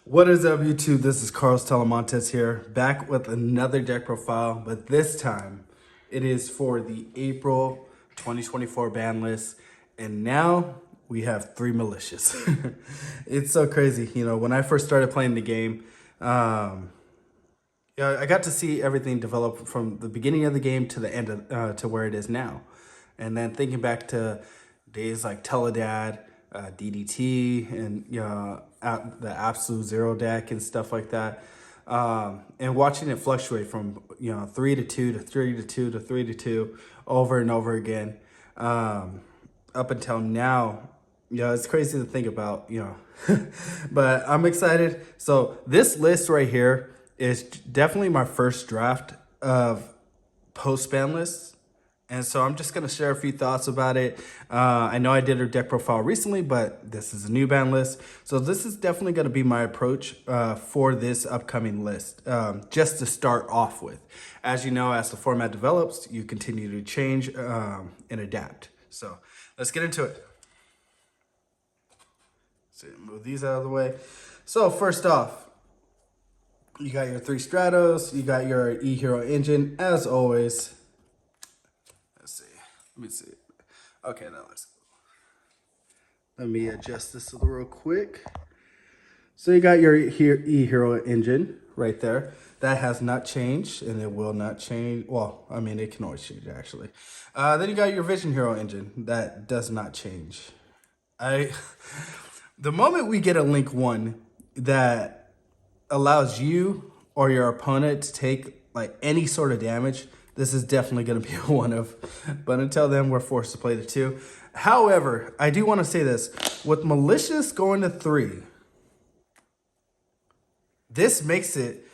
What is up, YouTube? This is Carlos Talamantes here, back with another deck profile, but this time it is for the April 2024 ban list, and now we have 3 malicious. It's so crazy. When I first started playing the game, I got to see everything develop from the beginning of the game to the end to where it is now. And then thinking back to days like Teledad, DDT, and the Absolute Zero deck and stuff like that, and watching it fluctuate from 3 to 2 to 3 to 2 to 3 to 2 over and over again, up until now. It's crazy to think about, but I'm excited. So this list right here is definitely my first draft of post-ban lists. And so I'm just going to share a few thoughts about it. I know I did a deck profile recently, but this is a new ban list. So this is definitely going to be my approach for this upcoming list, just to start off with. As you know, as the format develops, you continue to change and adapt. So let's get into it. So move these out of the way. So first off, you got your 3 Stratos, you got your E-Hero engine, as always. Let me see. Okay, now let me adjust this a little real quick. So you got your E-Hero engine right there. That has not changed, and it will not change. Well, I mean, it can always change, actually. Then you got your Vision Hero engine. That does not change. The moment we get a Link 1 that allows you or your opponent to take like any sort of damage, this is definitely going to be one of. But until then, we're forced to play the 2. However, I do want to say this. With Malicious going to 3, this makes it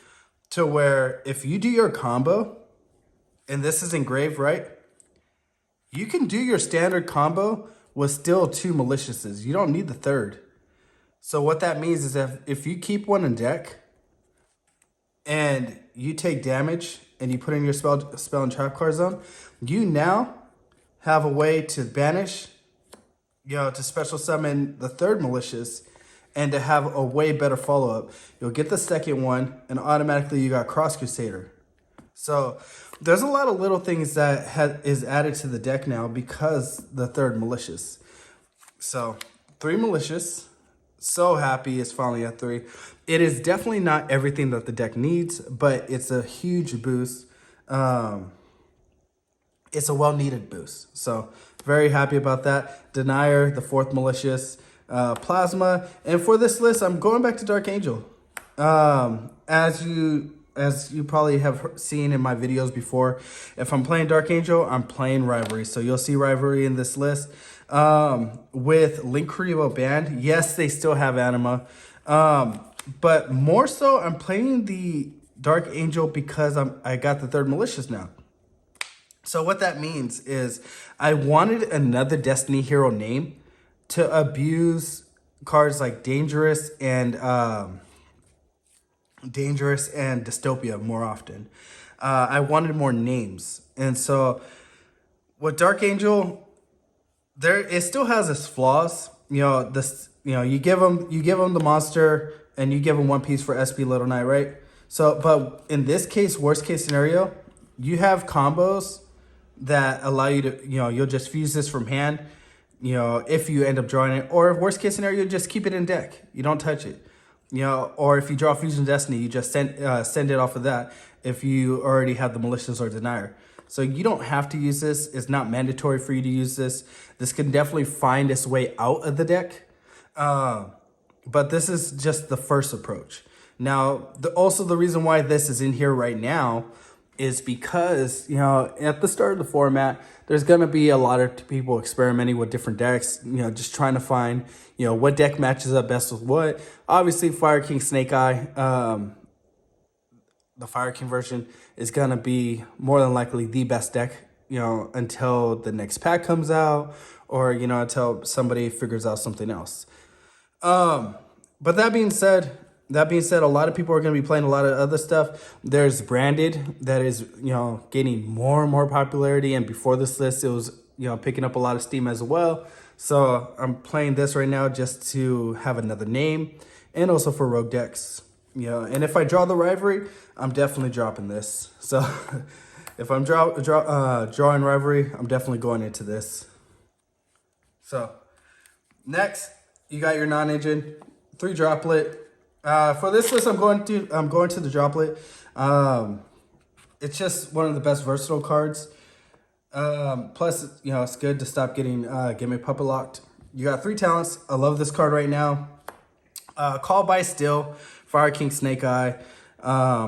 to where if you do your combo, and this is engraved, right? You can do your standard combo with still 2 Maliciouss. You don't need the 3rd. So what that means is that if you keep one in deck and you take damage and you put in your spell and trap card zone, you now have a way to banish, to special summon the 3rd Malicious and to have a way better follow-up. You'll get the 2nd one and automatically you got Cross Crusader. So there's a lot of little things that is added to the deck now because the 3rd Malicious. So 3 Malicious. So happy it's finally at 3. It is definitely not everything that the deck needs, but it's a huge boost. It's a well-needed boost. So very happy about that. Denier, the 4th Malicious, Plasma. And for this list, I'm going back to Dark Angel. As you probably have seen in my videos before, if I'm playing Dark Angel, I'm playing Rivalry. So you'll see Rivalry in this list. With Link Kuriboh banned, yes, they still have Anima. But more so, I'm playing the Dark Angel because I got the 3rd Malicious now. So what that means is I wanted another Destiny hero name to abuse cards like Dangerous and Dystopia more often. I wanted more names. And so with Dark Angel, it still has its flaws. You give them the monster and you give them 1 piece for SP Little Knight, right? So, but in this case, worst case scenario, you have combos that allow you to, you'll just fuse this from hand, if you end up drawing it, or worst case scenario, you just keep it in deck. You don't touch it, or if you draw Fusion Destiny, you just send it off of that if you already have the Malicious or Denier. So you don't have to use this. It's not mandatory for you to use this. This can definitely find its way out of the deck. But this is just the first approach. Now, also the reason why this is in here right now is because, at the start of the format, there's going to be a lot of people experimenting with different decks, just trying to find, what deck matches up best with what. Obviously, Fire King Snake Eye, the Fire King version is going to be more than likely the best deck, until the next pack comes out or, until somebody figures out something else. But that being said, a lot of people are going to be playing a lot of other stuff. There's Branded that is, gaining more and more popularity. And before this list, it was, picking up a lot of steam as well. So I'm playing this right now just to have another name and also for rogue decks. You know, and if I draw the rivalry, I'm definitely dropping this. So if I'm drawing rivalry, I'm definitely going into this. So next, you got your non-engine 3 droplet. For this list, I'm going to the droplet. It's just one of the best versatile cards. Plus, you know, it's good to stop getting gimmick puppet locked. You got 3 talents. I love this card right now. Call by Still, Fire King, Snake Eye.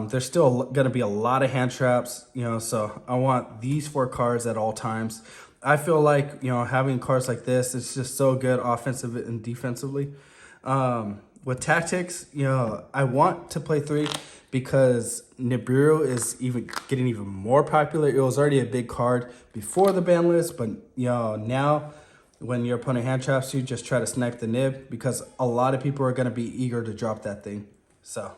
There's still going to be a lot of hand traps, you know, so I want these 4 cards at all times. I feel like, you know, having cards like this, it's just so good offensive and defensively. With tactics, you know, I want to play 3 because Nibiru is getting even more popular. It was already a big card before the ban list, but, you know, now when your opponent hand traps you, just try to snipe the nib because a lot of people are going to be eager to drop that thing. So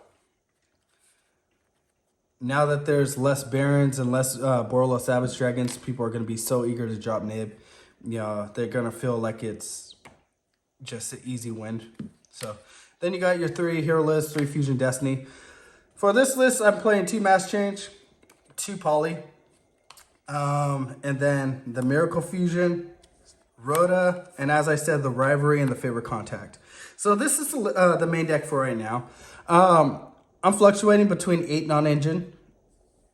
now that there's less Barons and less Borolo Savage Dragons, people are going to be so eager to drop nib. You know, they're going to feel like it's just an easy win. So then you got your 3 hero list, 3 Fusion Destiny. For this list, I'm playing 2 Mass Change, 2 Poly, and then the Miracle Fusion, Rhoda, and as I said, the Rivalry and the Favorite Contact. So this is the main deck for right now. I'm fluctuating between 8 non-engine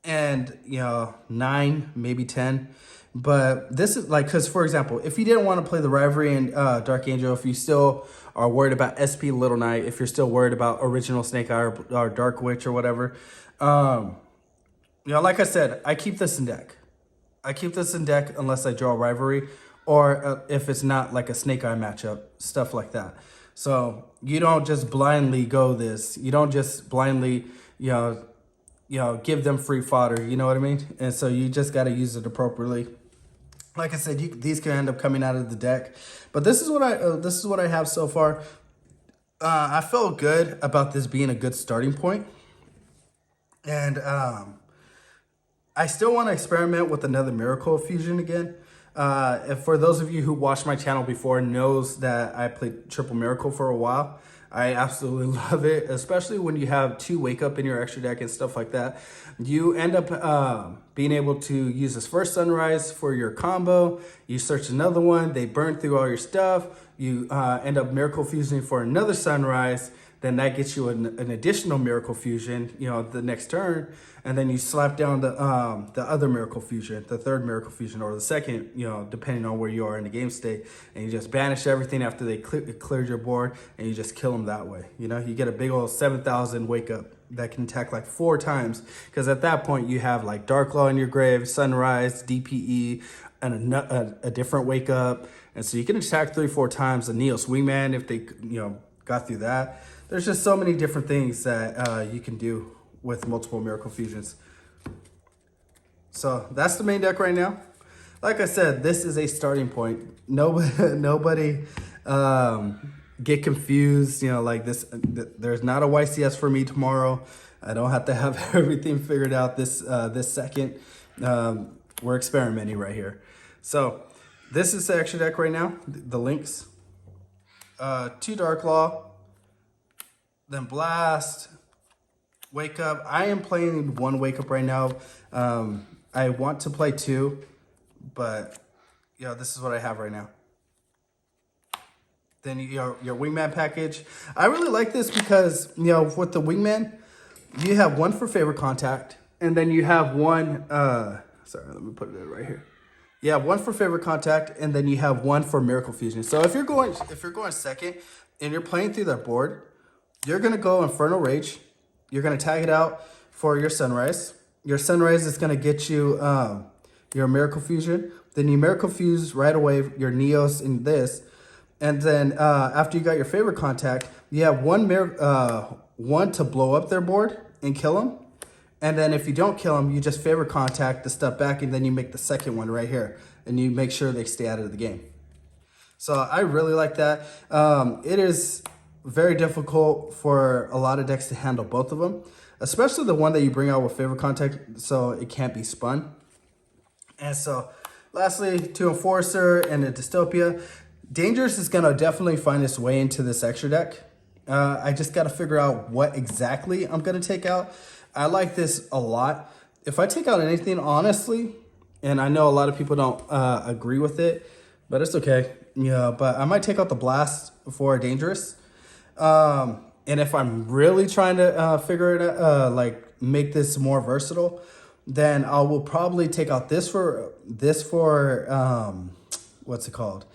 and, you know, 9, maybe 10. But this is like, because for example, if you didn't want to play the Rivalry and Dark Angel, if you still are worried about SP Little Knight, if you're still worried about original Snake Eye or Dark Witch or whatever, you know, like I said, I keep this in deck. I keep this in deck unless I draw Rivalry or if it's not like a Snake Eye matchup, stuff like that. So you don't just blindly go this. You don't just blindly, you know, give them free fodder. You know what I mean? And so you just got to use it appropriately. Like I said, these can end up coming out of the deck, but this is what I have so far. I feel good about this being a good starting point, and I still want to experiment with another Miracle Fusion again. If for those of you who watched my channel before knows that I played Triple Miracle for a while. I absolutely love it, especially when you have 2 Wake Up in your extra deck and stuff like that. You end up being able to use this first Sunrise for your combo. You search another one, they burn through all your stuff. You end up Miracle Fusing for another Sunrise. Then that gets you an additional Miracle Fusion, you know, the next turn. And then you slap down the other Miracle Fusion, the 3rd Miracle Fusion, or the 2nd, you know, depending on where you are in the game state. And you just banish everything after they cleared your board, and you just kill them that way. You know, you get a big old 7,000 Wake Up that can attack like 4 times. Because at that point, you have like Dark Law in your grave, Sunrise, DPE, and a different Wake Up. And so you can attack 3-4 times. A Neos Wingman, if they, you know, got through that. There's just so many different things that you can do with multiple Miracle Fusions. So that's the main deck right now. Like I said, this is a starting point. Nobody get confused. You know, like this. There's not a YCS for me tomorrow. I don't have to have everything figured out this second. We're experimenting right here. So this is the extra deck right now. The links. 2 Dark Law. Then Blast, Wake Up. I am playing 1 Wake Up right now. I want to play 2, but you know, this is what I have right now. Then your Wingman package. I really like this because, you know, with the Wingman, you have 1 for Favorite Contact, and then you have 1. Sorry, let me put it right here. You have 1 for Favorite Contact, and then you have 1 for Miracle Fusion. So if you're going second and you're playing through that board, you're going to go Infernal Rage. You're going to tag it out for your Sunrise. Your Sunrise is going to get you your Miracle Fusion. Then you Miracle Fuse right away your Neos in this. And then after you got your Favorite Contact, you have 1 to blow up their board and kill them. And then if you don't kill them, you just Favorite Contact to step back, and then you make the second one right here. And you make sure they stay out of the game. So I really like that. It is very difficult for a lot of decks to handle both of them, especially the one that you bring out with Favorite Contact, so it can't be spun. And so lastly, 2 Enforcer and a Dystopia. Dangerous is going to definitely find its way into this extra deck. I just got to figure out what exactly I'm going to take out. I like this a lot. If I take out anything, honestly, and I know a lot of people don't agree with it, but it's okay. Yeah, but I might take out the blast for dangerous. And if I'm really trying to figure it out, like make this more versatile, then I will probably take out this for what's it called?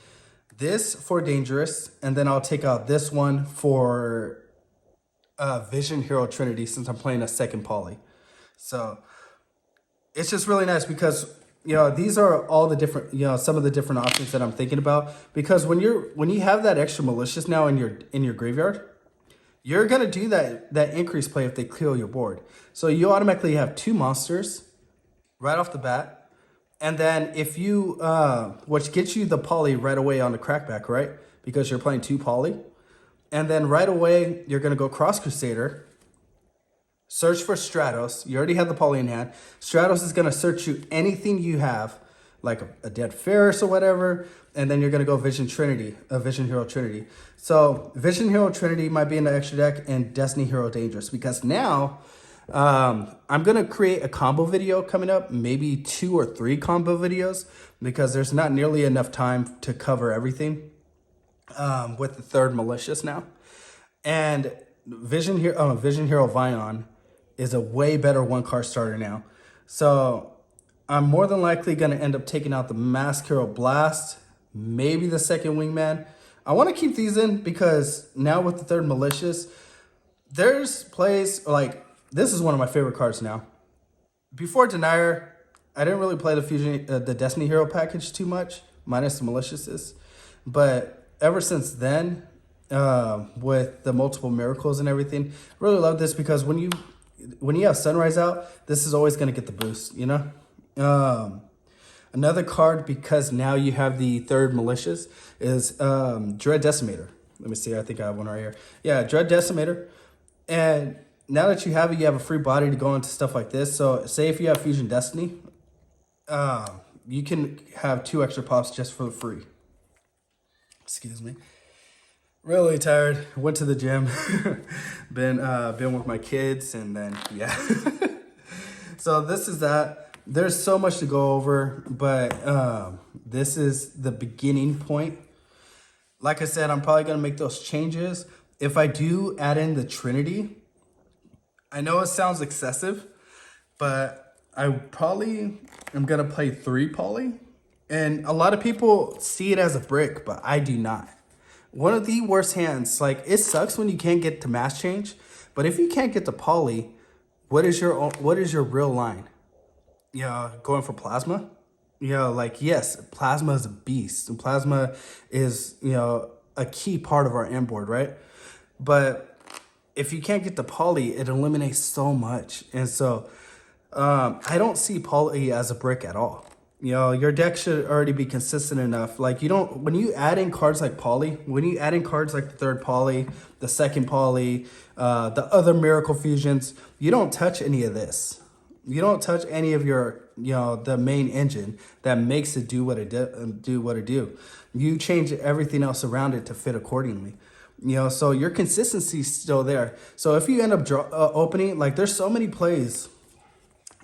This for dangerous, and then I'll take out this one for Vision Hero Trinity since I'm playing a second poly. So it's just really nice because these are all the different some of the different options that I'm thinking about, because when you have that extra malicious now in your graveyard, you're gonna do that increase play if they clear your board. So you automatically have 2 monsters right off the bat. And then if you, which gets you the poly right away on the crackback, right? Because you're playing 2 poly. And then right away, you're going to go Cross Crusader, search for Stratos. You already have the poly in hand. Stratos is going to search you anything you have, like a Dead Ferris or whatever. And then you're going to go Vision Hero Trinity. So Vision Hero Trinity might be in the extra deck, and Destiny Hero Dangerous, because now I'm going to create a combo video coming up, maybe 2 or 3 combo videos, because there's not nearly enough time to cover everything with the 3rd malicious now. And Vision Hero Vion is a way better 1-card starter now. So I'm more than likely going to end up taking out the Mask Hero Blast, maybe the 2nd Wingman. I want to keep these in because now with the 3rd malicious, there's plays like, this is one of my favorite cards now. Before Denier, I didn't really play the Destiny Hero package too much, minus the maliciousness. But ever since then, with the multiple miracles and everything, I really love this because when you have Sunrise out, this is always going to get the boost, Another card, because now you have the 3rd malicious, is Dread Decimator. Let me see, I think I have one right here. Yeah, Dread Decimator. And now that you have it, you have a free body to go into stuff like this. So say if you have Fusion Destiny, you can have 2 extra pops just for free. Excuse me. Really tired. Went to the gym. been with my kids, and then yeah. So this is that. There's so much to go over, but this is the beginning point. Like I said, I'm probably gonna make those changes. If I do add in the Trinity, I know it sounds excessive, but I probably am going to play 3 poly. And a lot of people see it as a brick, but I do not. One of the worst hands, like, it sucks when you can't get to mass change, but if you can't get to poly, what is your real line? Going for plasma? Like, yes, plasma is a beast, and plasma is, a key part of our end board, right? But if you can't get the poly, it eliminates so much. And so I don't see poly as a brick at all. Your deck should already be consistent enough. Like, when you add in cards like poly, when you add in cards like the 3rd poly, the 2nd poly, the other miracle fusions, you don't touch any of this. You don't touch any of your, the main engine that makes it do what it do. You change everything else around it to fit accordingly. So your consistency is still there. So if you end up opening, like, there's so many plays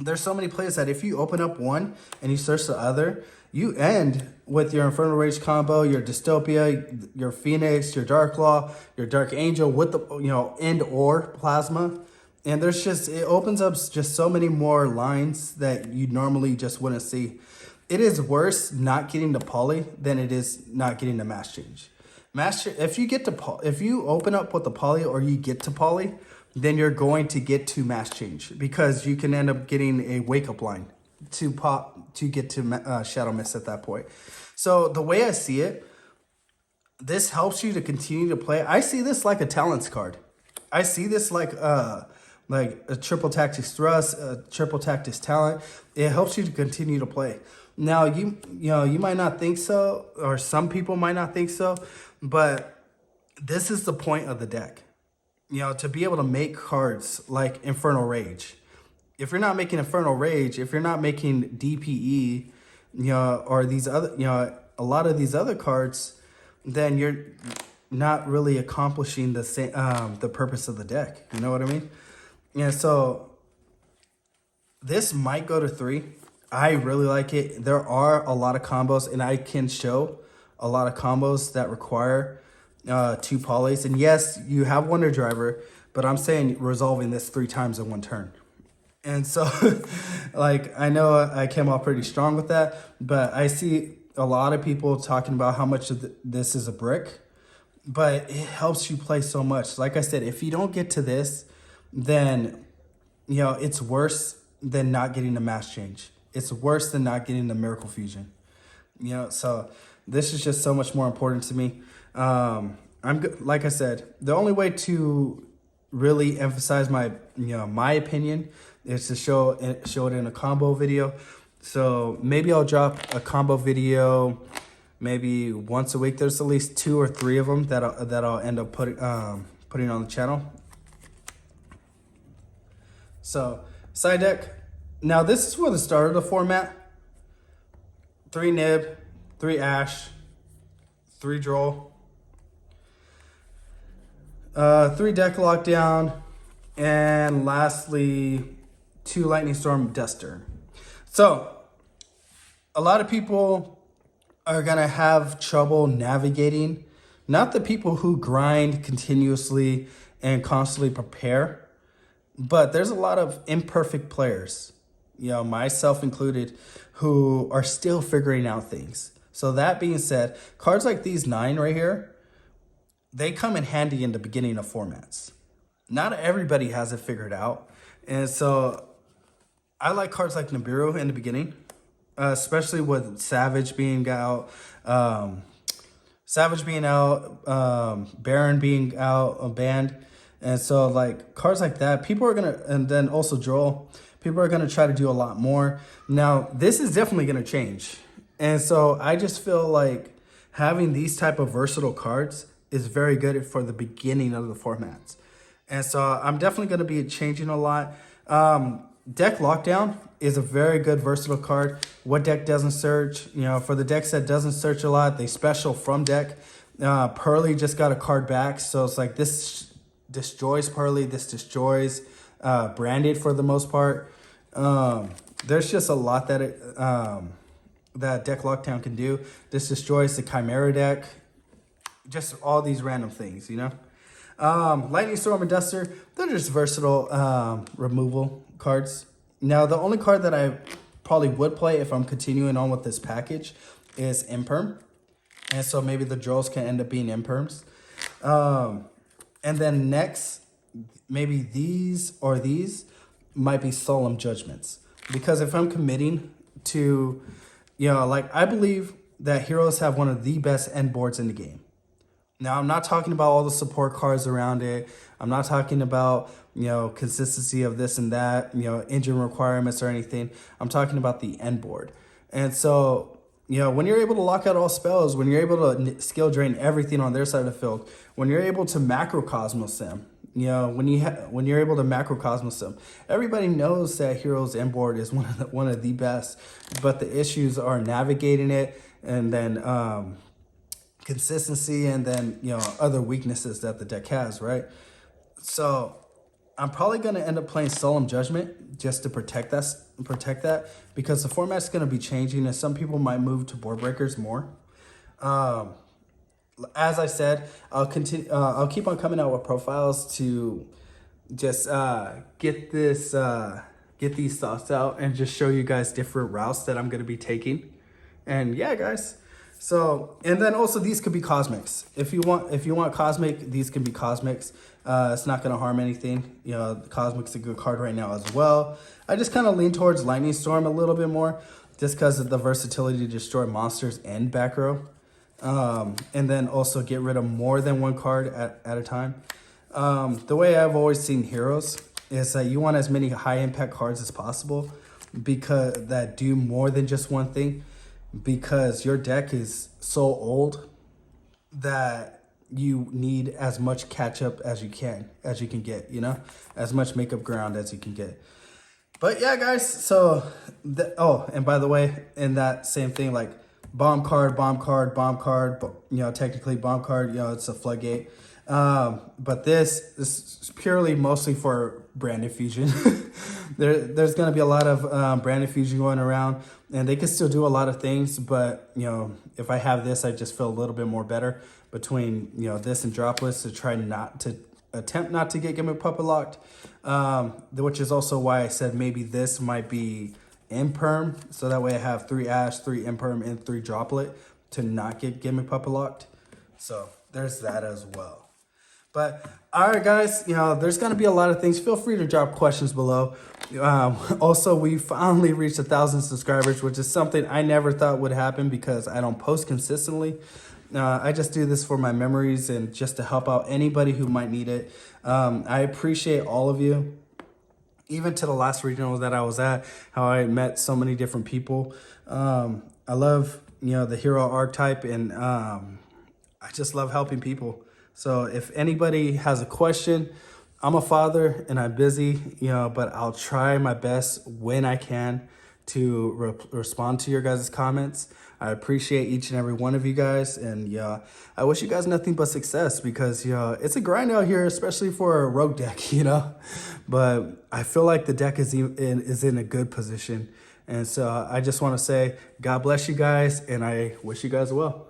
that if you open up one and you search the other, you end with your Infernal Rage combo, your Dystopia, your Phoenix, your Dark Law, your Dark Angel with the, and or Plasma. And it opens up just so many more lines that you normally just wouldn't see. It is worse not getting the poly than it is not getting the mass change. If you open up with the poly or you get to poly, then you're going to get to mass change, because you can end up getting a wake up line to get to Shadow Mist at that point. So the way I see it, this helps you to continue to play. I see this like a talents card. I see this like a triple tactics thrust, a triple tactics talent. It helps you to continue to play. Now you might not think so, or some people might not think so, but this is the point of the deck. To be able to make cards like Infernal Rage. If you're not making Infernal Rage, if you're not making DPE, or these other, a lot of these other cards, then not really accomplishing the same the purpose of the deck. You know what I mean? Yeah. So this might go to 3. I really like it. There are a lot of combos, and I can show a lot of combos that require 2 polys. And yes, you have Wonder Driver, but I'm saying resolving this 3 times in 1 turn. And so, like, I know I came off pretty strong with that, but I see a lot of people talking about how much of this is a brick, but it helps you play so much. Like I said, if you don't get to this, then, you know, it's worse than not getting the mass change. It's worse than not getting the miracle fusion. You know, so this is just so much more important to me. Like I said, the only way to really emphasize my opinion is to show it in a combo video. So maybe I'll drop a combo video maybe once a week. There's at least 2 or 3 of them that I'll end up putting on the channel. So side deck. Now this is for the start of the format. 3 nib, 3 ash, 3 droll, 3 deck lockdown, and lastly 2 lightning storm duster. So a lot of people are gonna have trouble navigating, not the people who grind continuously and constantly prepare, but there's a lot of imperfect players, you know, myself included, who are still figuring out things. So that being said, cards like these 9 right here, they come in handy in the beginning of formats. Not everybody has it figured out. And so I like cards like Nibiru in the beginning, especially with Savage being out, Baron being out, banned. And so like cards like that, people are gonna, and then also Droll, people are gonna try to do a lot more. Now, this is definitely gonna change. And so I just feel like having these type of versatile cards is very good for the beginning of the formats. And so I'm definitely gonna be changing a lot. Deck Lockdown is a very good versatile card. What deck doesn't search? You know, for the decks that doesn't search a lot, they special from deck. Pearly just got a card back, so it's like this destroys Pearly, this destroys Branded for the most part. There's just a lot that that Deck Lockdown can do. This destroys the Chimera deck. Just all these random things, you know? Lightning Storm and Duster, they're just versatile removal cards. Now, the only card that I probably would play if I'm continuing on with this package is Imperm. And so maybe the Drolls can end up being Imperms. And then next, maybe these or these might be Solemn Judgments. Because if I'm committing to, you know, like I believe that heroes have one of the best end boards in the game. Now, I'm not talking about all the support cards around it. I'm not talking about, you know, consistency of this and that, you know, engine requirements or anything. I'm talking about the end board. And so, you know, when you're able to lock out all spells, when you're able to skill drain everything on their side of the field, when you're able to macrocosmos them, you know, when you're able to macrocosmos them, everybody knows that Heroes end board is one of the best. But the issues are navigating it, and then consistency, and then, you know, other weaknesses that the deck has, right? So I'm probably going to end up playing Solemn Judgment just to protect that, because the format's going to be changing and some people might move to board breakers more. As I said, I'll keep on coming out with profiles to just get these thoughts out and just show you guys different routes that I'm going to be taking. And yeah, guys. So, and then also these could be cosmics. If you want cosmic, these can be cosmics. It's not going to harm anything. You know, cosmic's a good card right now as well. I just kind of lean towards Lightning Storm a little bit more, just because of the versatility to destroy monsters and back row. And then also get rid of more than one card at a time. The way I've always seen heroes is that you want as many high impact cards as possible, because that do more than just one thing. Because your deck is so old that you need as much catch up as you can get, you know, as much makeup ground as you can get. But yeah, guys, so oh, and by the way, in that same thing, like bomb card, bomb card, bomb card. You know, technically bomb card. You know, it's a floodgate. But this is purely mostly for brand infusion. There's going to be a lot of brand infusion going around, and they can still do a lot of things. But you know, if I have this, I just feel a little bit more better between this and droplets to try not to attempt not to get gimmick puppet locked. Which is also why I said maybe this might be imperm, so that way I have 3 ash, 3 imperm, and 3 droplet to not get gimmick puppet locked. So there's that as well. But all right, guys, there's going to be a lot of things. Feel free to drop questions below. Also, we finally reached 1,000 subscribers, which is something I never thought would happen because I don't post consistently. I just do this for my memories and just to help out anybody who might need it. I appreciate all of you. Even to the last regional that I was at, how I met so many different people. I love, the hero archetype, and I just love helping people. So if anybody has a question, I'm a father and I'm busy, but I'll try my best when I can to respond to your guys' comments. I appreciate each and every one of you guys, and I wish you guys nothing but success because it's a grind out here, especially for a rogue deck, But I feel like the deck is in a good position, and so I just want to say God bless you guys, and I wish you guys well.